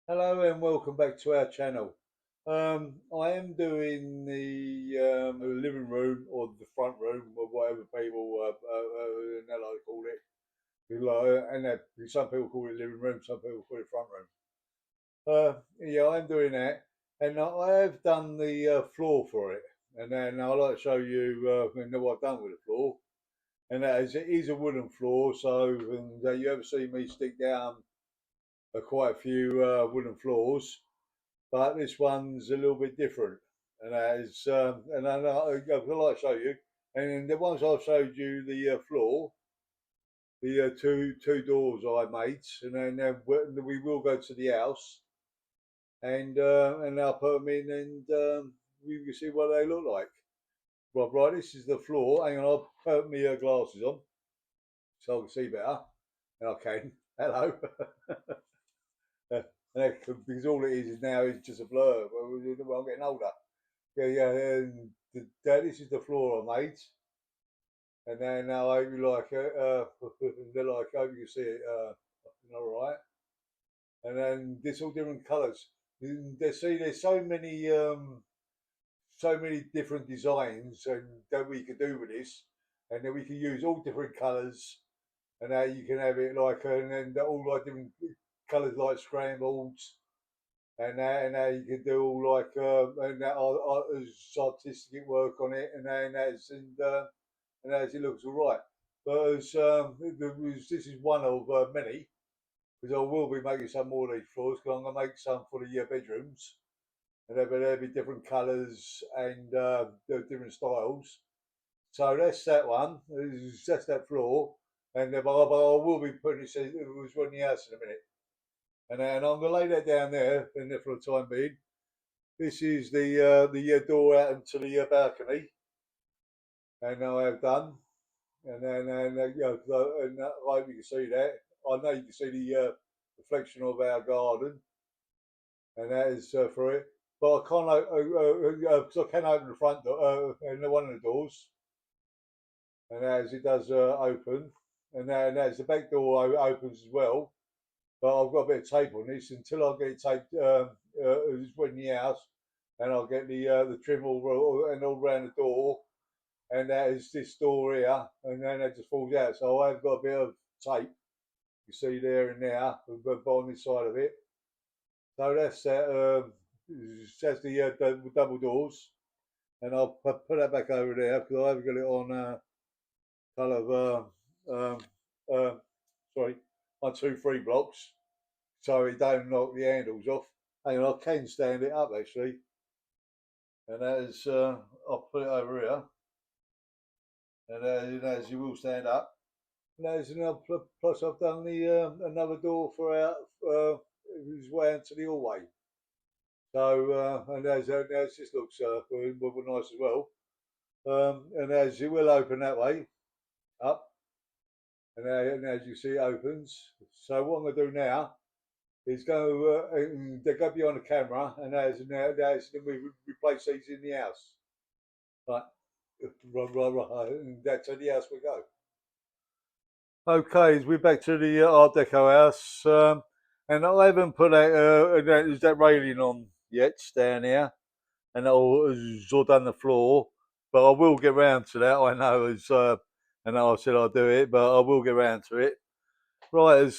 Hello and welcome back to our channel. I am doing the living room or the front room or whatever people they like to call it. Some people call it living room, some people call it front room. Yeah, I'm doing that, and I have done the floor for it, and then I'd like to show you what I've done with the floor. And that is, it is a wooden floor, so you ever see me stick down quite a few wooden floors. But this one's a little bit different, and that is, and I'd like to show you. And the ones I've showed you the floor, the two doors I made, and then we will go to the house and I'll put them in, and we can see what they look like. Right, this is the floor. Hang on, I'll put my glasses on so I can see better. And I can. Hello. Because all it is now is just a blur. Well, I'm getting older. Yeah. And this is the floor I made, and then now I hope you like it. They're like, I hope you can see it. All right. And then there's all different colours. There's so many different designs and that we could do with this, and then we can use all different colours, and now you can have it like, and then all like different colours like scrambled, and now you can do all like and that artistic work on it, and as it looks all right. But this is one of many, because I will be making some more of these floors, because I'm going to make some for the bedrooms, and there'll be different colours and different styles. So that's that one. That's that floor, and but I will be putting it was in the house in a minute, and I'm going to lay that down there, in there for the time being. This is the door out into the balcony, and I have done. And and I hope you can see that. I know you can see the reflection of our garden, and that is for it. But I can't, because I can open the front door and one of the doors, and as it does open, and as the back door opens as well. But I've got a bit of tape on this until I get it taped. In the house, and I'll get the trim all around the door, and that is this door here, and then it just falls out. So I've got a bit of tape you see there and there, on this side of it. So that's that. That's the double doors, and I'll put that back over there because I haven't got it on kind of um, uh, sorry, 1, 2, 3 blocks, so it don't knock the handles off. Hang on, I can stand it up actually, and that is I'll put it over here, and as you will stand up. There's another plus I've done the another door for out whose way into the hallway. So and as this looks nice as well. And as it will open that way up, and as you see it opens. So what I'm going to do now is go. They go behind the camera, and as we replace these in the house. Right, right. And that's to the house we go. Okay, we're back to the Art Deco house, and I haven't put that railing on yet down here, and it's all done the floor, but I will get round to that. I know and I said I'll do it, but I will get round to it. Right,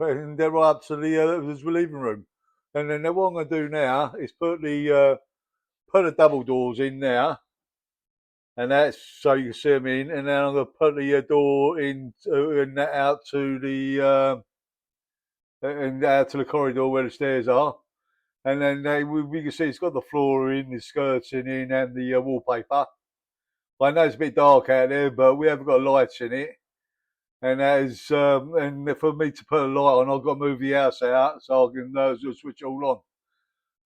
and they're right up to the living room, and then what I'm going to do now is put the double doors in there, and that's so you can see them in. And then I'm going to put the door in and that out to the and out to the corridor where the stairs are. And then we can see it's got the floor in, the skirting in, and the wallpaper. I know it's a bit dark out there, but we haven't got lights in it. And and for me to put a light on, I've got to move the house out so I can switch it all on.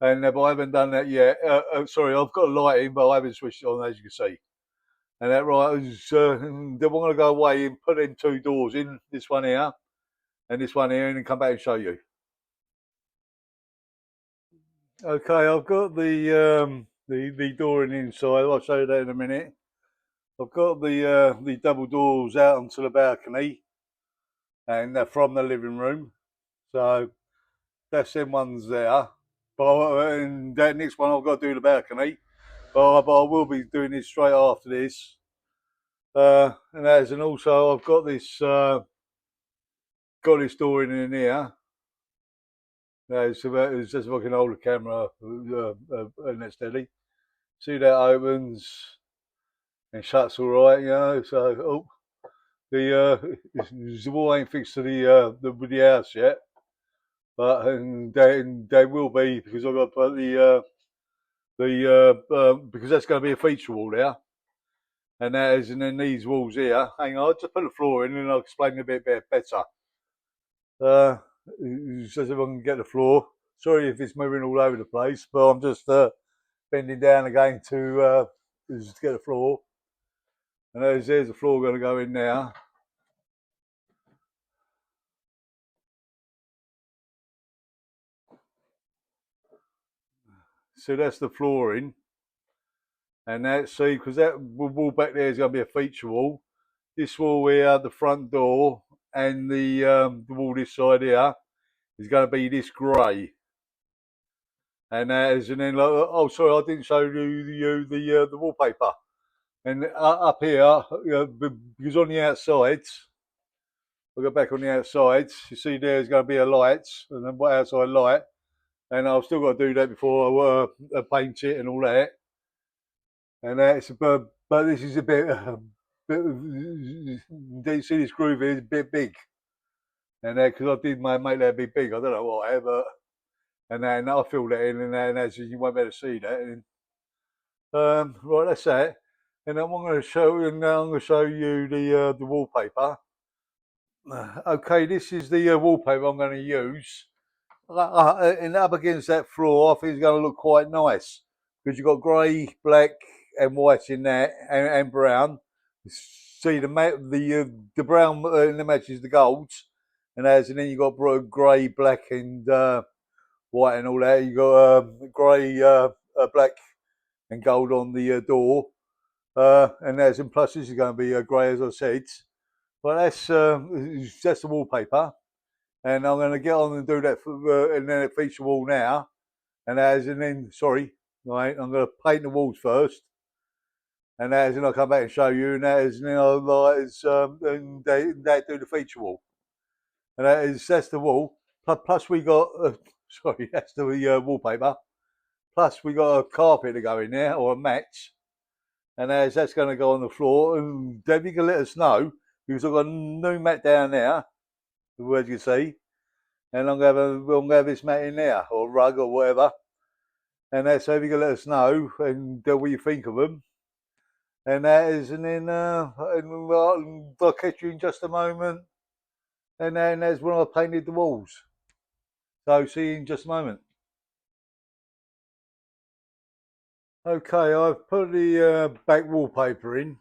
And but I haven't done that yet. Sorry, I've got a light in, but I haven't switched it on, as you can see. And that right is, then we're going to go away and put in 2 doors in, this one here and this one here, and then come back and show you. Okay, I've got the door in the inside. I'll show you that in a minute. I've got the double doors out onto the balcony and from the living room. So that's them ones there. And that next one I've got to do the balcony. But I will be doing this straight after this. And also I've got this door in here. It's just if I can hold the camera and that's steady. See that opens and shuts all right, you know. So the wall ain't fixed to with the house yet, but and they will be because I've got to put because that's going to be a feature wall there, and then these walls here. Hang on, I'll just put the floor in and I'll explain a bit better. Uh, just if I can get the floor. Sorry if it's moving all over the place, but I'm just bending down again to get the floor. And there's the floor going to go in now. So that's the flooring. And that's see, because that wall back there is going to be a feature wall. This wall here, the front door, and the wall this side here is going to be this grey. And then like, oh sorry, I didn't show you the wallpaper. And up here, because on the outsides, I'll go back on the outsides. You see, there's going to be a light, and then outside light, and I've still got to do that before I paint it and all that. And that's but this is a bit you see this groove is a bit big, and because I did make that bit big, I don't know why, but and then I filled that in, and then as you won't be able to see that. And, right, that's that. And then I'm going to show, and now I'm going to show you the wallpaper. Okay, this is the wallpaper I'm going to use. And up against that floor, I think it's going to look quite nice because you've got grey, black, and white in that, and brown. See the brown in the matches the golds, and then you got grey, black, and white, and all that. You got grey, black, and gold on the door, and plus this is going to be grey as I said. But that's the wallpaper, and I'm going to get on and do that and then a feature wall now. And then sorry, right, I'm going to paint the walls first, and then I'll come back and show you, and then I'll and they do the feature wall, and that's the wall. Plus we got sorry, that's the wallpaper. Plus we got a carpet to go in there or a mat, and that's going to go on the floor. And then you can let us know because I've got a new mat down there, as you see, and we're gonna have this mat in there or rug or whatever. And so if you can let us know and what you think of them. And then I'll catch you in just a moment. And then there's when I painted the walls. So see you in just a moment. Okay, I've put the back wallpaper in.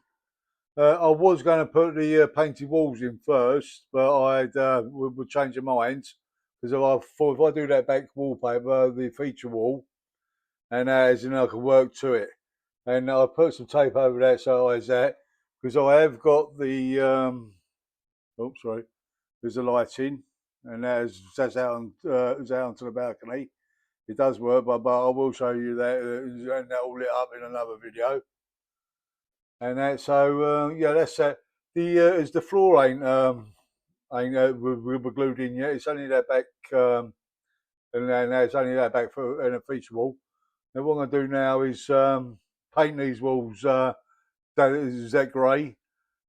I was going to put the painted walls in first, but would change my mind because I thought if I do that back wallpaper, the feature wall, and I can work to it. And I put some tape over that so as that because I have got the oops sorry, there's the lighting, and that's out on it's out onto the balcony. It does work, but I will show you that, and that will lit up in another video. And that yeah, that's that. As the floor ain't we glued in yet. It's only that back, and then it's only that back for in a feature wall. Now what I'm going to do now is paint these walls. That grey,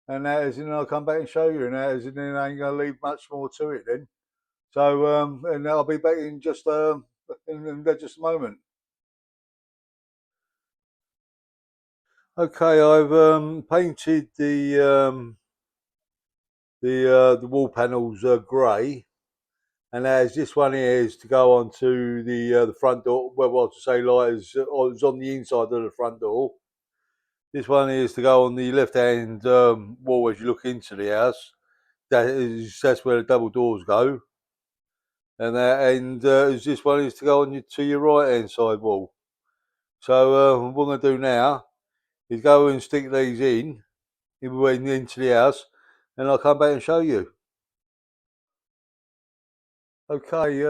and then I'll come back and show you, and then I ain't going to leave much more to it then. So and I'll be back in just in just a moment. Okay, I've painted the wall panels grey, and as this one here is to go onto the front door. Well, what to say, like it's on the inside of the front door. This one is to go on the left hand wall as you look into the house. That's where the double doors go, and this one is to go on to your right hand side wall. So what I'm going to do now is go and stick these into the house, and I'll come back and show you. Okay,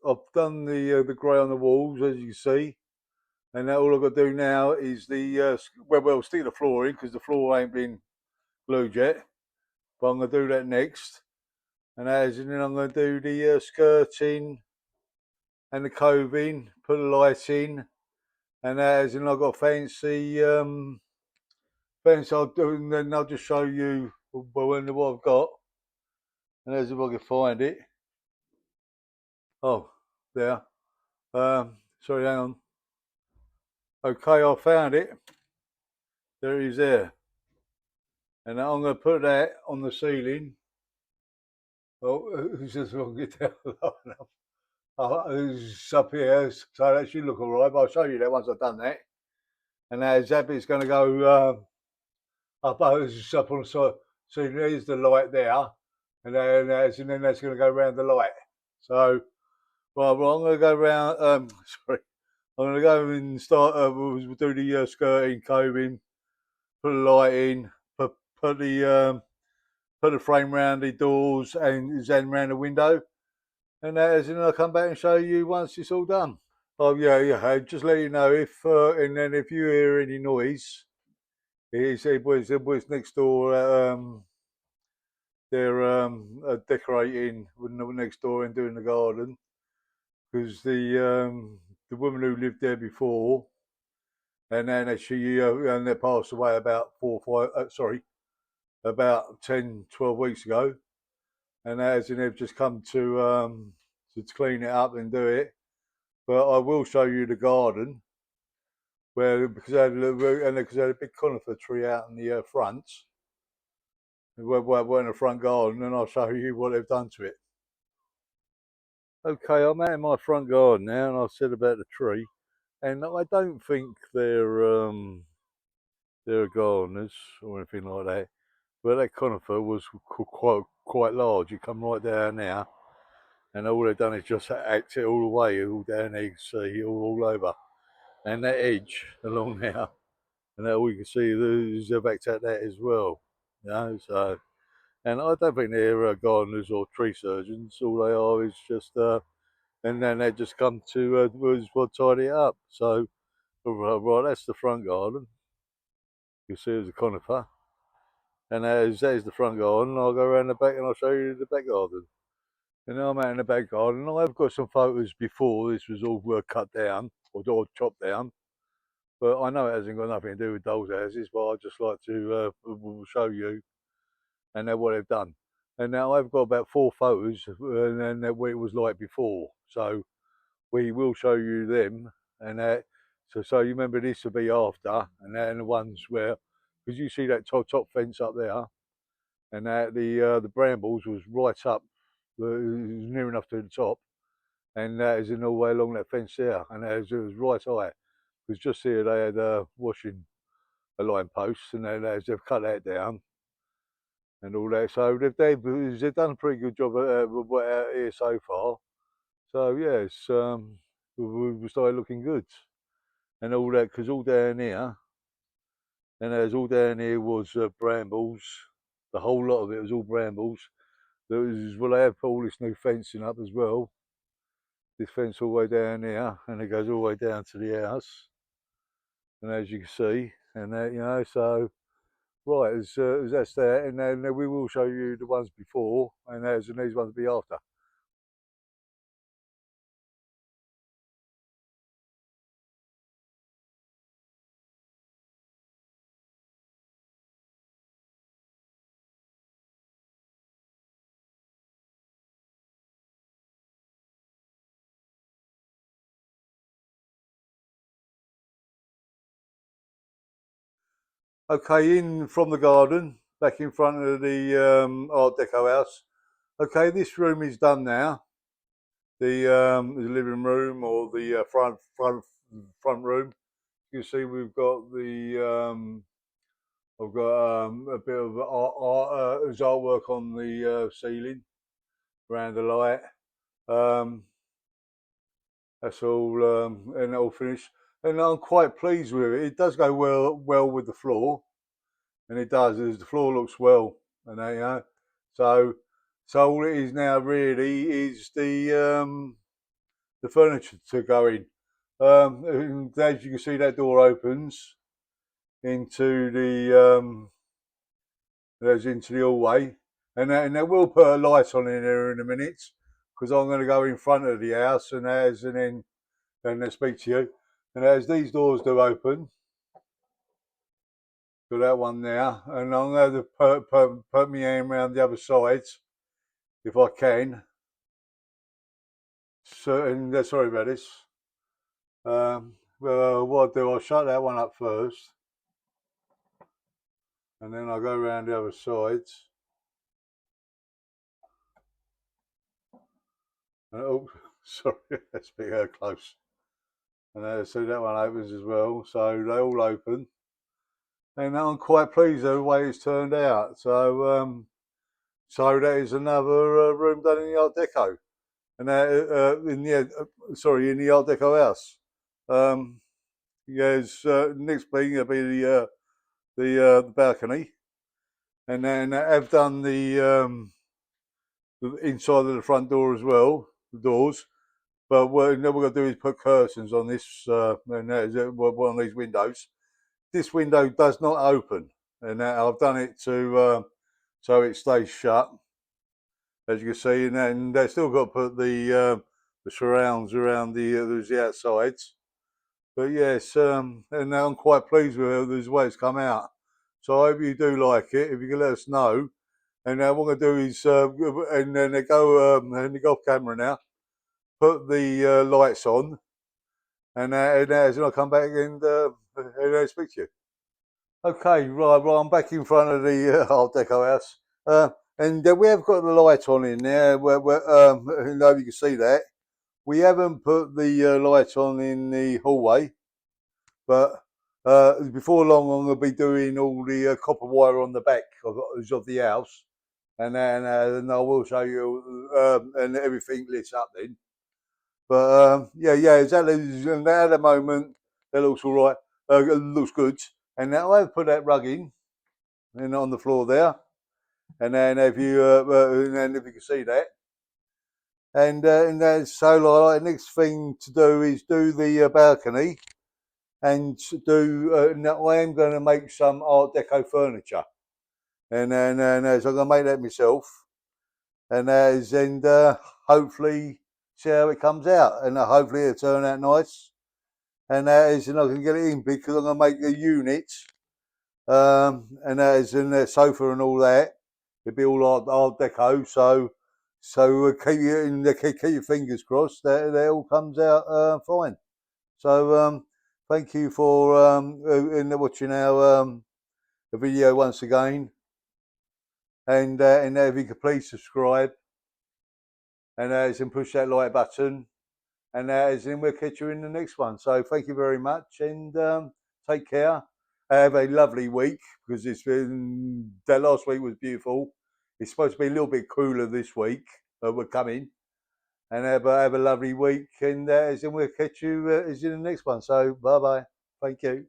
I've done the grey on the walls, as you can see, and now all I've got to do now is the well, stick the floor in because the floor ain't been glued yet. But I'm going to do that next, and then I'm going to do the skirting and the coving, put the light in, and then I've got a fancy fence I'll do, and then I'll just show you what I've got, and as if I can find it. Oh, there. Sorry, hang on. Okay, I found it. There it is there. And I'm going to put that on the ceiling. Oh, it's just going to get down low enough. Oh, it's up here, so that should look all right, but I'll show you that once I've done that. And now that bit's going to go up, it's up on the side. So there's the light there, and then that's going to go around the light. So, well I'm going to go around, sorry, I'm going to go and start, we'll do the skirting, coving, put the light in, put the frame round the doors and then round the window, and then I'll come back and show you once it's all done. Oh yeah. Just let you know if and then if you hear any noise, it was next door. They're decorating next door and doing the garden because the woman who lived there before, and then she and they passed away about about 10, 12 weeks ago, and as in they've just come to clean it up and do it. But I will show you the garden where because they had a big conifer tree out in the front, we're in the front garden, and I'll show you what they've done to it. Okay, I'm out in my front garden now, and I've said about the tree, and I don't think they're gardeners or anything like that. But that conifer was quite large. You come right down there, and all they've done is just act it all the way, all down there. You can see all over, and that edge along there, and all you can see is they've acted at that as well. You know, so and I don't think they're gardeners or tree surgeons. All they are is just and then they just come to tidy it up. So right, that's the front garden. You see, there's a conifer. And there's the front garden. I'll go around the back and I'll show you the back garden. And now I'm out in the back garden. I've got some photos before this was all cut down or chopped down. But I know it hasn't got nothing to do with dolls' houses, but I'd just like to show you and what they've done. And now I've got about 4 photos and then what it was like before. So we will show you them. And so you remember this will be after, and then the ones where, because you see that top fence up there, and the brambles was right up, it was near enough to the top, and that is in all the way along that fence there, and it was right high. Because just here they had washing a line post, and then they've cut that down and all that. So they've done a pretty good job out here so far. So yes, we started looking good and all that because all down here, and as all down here was brambles. The whole lot of it was all brambles. There was, well, they have put all this new fencing up as well. This fence all the way down here, and it goes all the way down to the house. And as you can see, and that, you know, so right, as that's that, and then we will show you the ones before, and these ones be after. Okay, in from the garden, back in front of the Art Deco house. Okay, this room is done now. The living room or the front room. You see, we've got I've got a bit of there's artwork on the ceiling around the light. That's all and all finished, and I'm quite pleased with it. It does go well with the floor, and it does. The floor looks well, and you know, so all it is now really is furniture to go in. And as you can see, that door opens into the hallway, and then we'll put a light on in there in a minute because I'm going to go in front of the house and then speak to you. And as these doors do open, to that one there, and I'm going to put my hand around the other side if I can. So, and sorry about this. Well, what I'll do, I'll shut that one up first, and then I'll go around the other sides. And, oh, sorry, that's a bit close. And so that one opens as well. So they all open, and I'm quite pleased with the way it's turned out. So that is another room done in the Art Deco, and in the Art Deco house. Yes, next thing will be the balcony, and then I've done the inside of the front door as well, the doors. But what we're going to do is put curtains on this, and one of these windows. This window does not open, and I've done it to so it stays shut, as you can see. And then they've still got to put the surrounds around the outsides. But yes, and I'm quite pleased with the way it's come out. So I hope you do like it. If you can let us know. And what I'm going to do is, and then they go and they go off camera now. Put the lights on, and as I'll come back and speak to you. Okay, right, I'm back in front of the Art Deco house, and we have got the light on in there. I know you can see that. We haven't put the light on in the hallway, but before long I'm going to be doing all the copper wire on the back of the house, and then I will show you and everything lit up then. But yeah, exactly. And at the moment, that looks all right. It looks good. And now I've put that rug in, and on the floor there. And then if you can see that, and then so like the next thing to do is do the balcony, and now I am going to make some Art Deco furniture, and so I'm going to make that myself, and hopefully see how it comes out, and hopefully it'll turn out nice. And that is, and I can get it in because I'm going to make a unit, and that is in the sofa and all that. It'll be all Art Deco, so keep your fingers crossed that it all comes out fine. So thank you for watching our the video once again, and if you could please subscribe, and push that like button. And as in, we'll catch you in the next one. So thank you very much, and take care. Have a lovely week, because it's been, that last week was beautiful. It's supposed to be a little bit cooler this week, but we're coming. And have a lovely week, and as in, we'll catch you as in the next one. So bye bye. Thank you.